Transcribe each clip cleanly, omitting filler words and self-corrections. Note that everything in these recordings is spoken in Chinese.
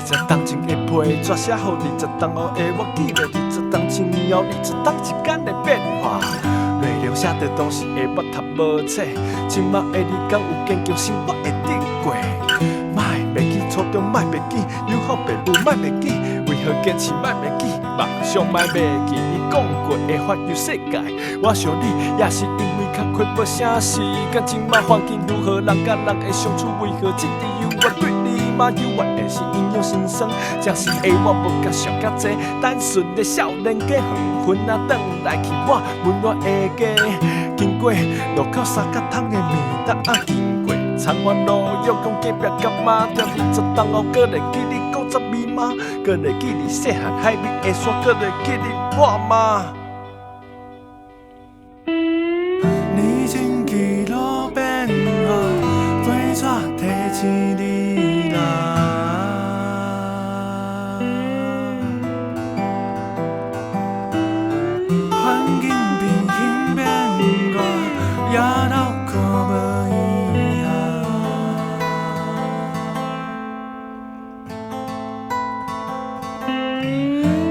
20当前的批纸写好20当后的我记着20当前后20当一天的变化。内容写着当时的我读无册，即马的你敢有坚强心我会顶过？莫袂记初中，莫袂记友好父母，莫袂记为何坚持，莫袂记梦想，莫袂记你讲过会环游世界。我想你也是因为较缺乏啥时间，即马环境如何，人甲人会相处为何？这理由我对你嘛有怨的是因有心酸，正是的我无甲想较济，单纯的少年家黄昏啊，转来去我温暖的家，经过路口三角桶的面搭啊，经过长湾路又讲隔壁甲妈店20当后，搁会记你古早味吗？搁会记你细汉海边的山，搁会记你我吗？你经记路变化，飞纸提醒你啦。环境变形变化，也老看无伊啊。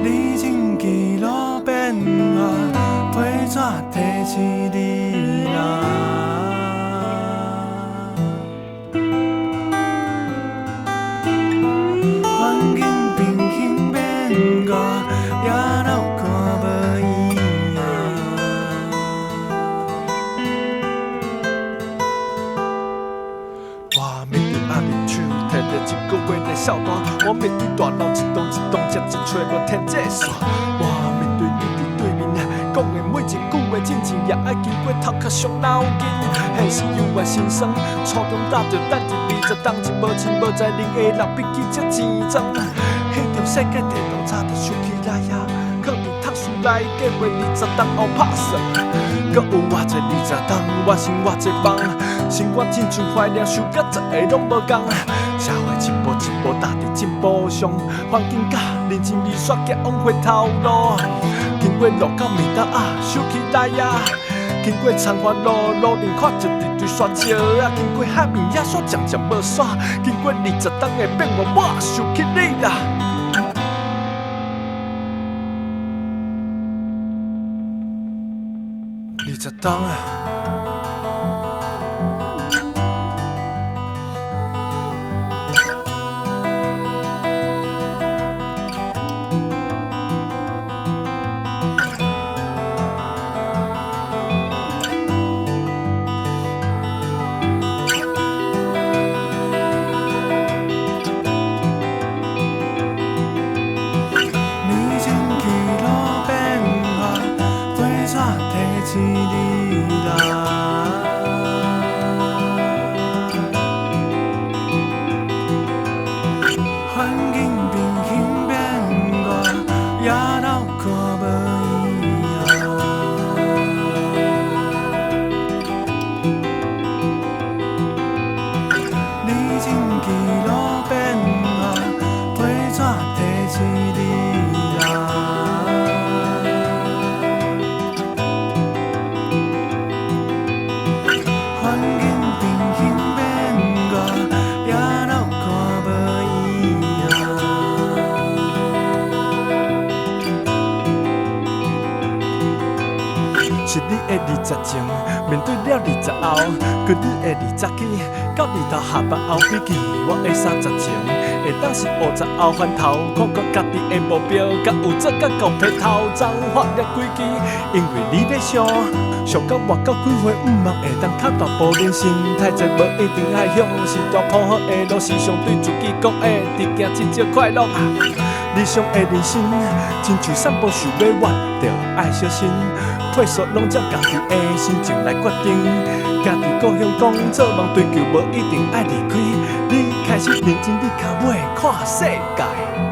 你经记路变化，飞纸提醒你啦。环境变形变化，也老看无伊啊。我面对压力手，摕着一个月的扫单，我面对大楼一栋一栋，接一撮无天这线。我面对你伫对面，讲的每一句话，真正也爱经过头壳伤脑筋。现实有我心酸，初中搭着等一20当前无钱无才能的人，比起这钱庄，迄条世界地图早就想起来呀。考虑读书来计划20当后拍算，搁有偌济20当，我想偌济梦，生活亲像怀念，想到10个拢无共。社会一步一步踏伫进步上，环境甲人情味煞结往回头路。经过路到面搭啊，想起来呀。经过长环路，路面看一堆堆沙石啊。经过海面野山，渐渐无沙。经过20当的变化，我想起你啦。20当啊。你经记路变化，飞纸提醒你啦。环境变形变化，也老看无伊啊。你经记路变化，飞纸提醒你啦。环境变形变化，也老看无伊啊。是你的20前，面对了20后，跟你的20起，到日头下班后比起我的30前，会当是50后翻头，看看家己的目标，甲有做甲狗皮头鬃发了几支，因为你要上到活到几岁，毋茫会当靠大步人生，太济无一定爱向，是大苦好的路，时常对自己讲的，直行真少快乐。理想的人生，亲像散步想要弯，着爱小心。配速拢照家己的心情来决定。家己故乡讲做梦追求，无一定爱离开。你开始认真，你脚尾看世界。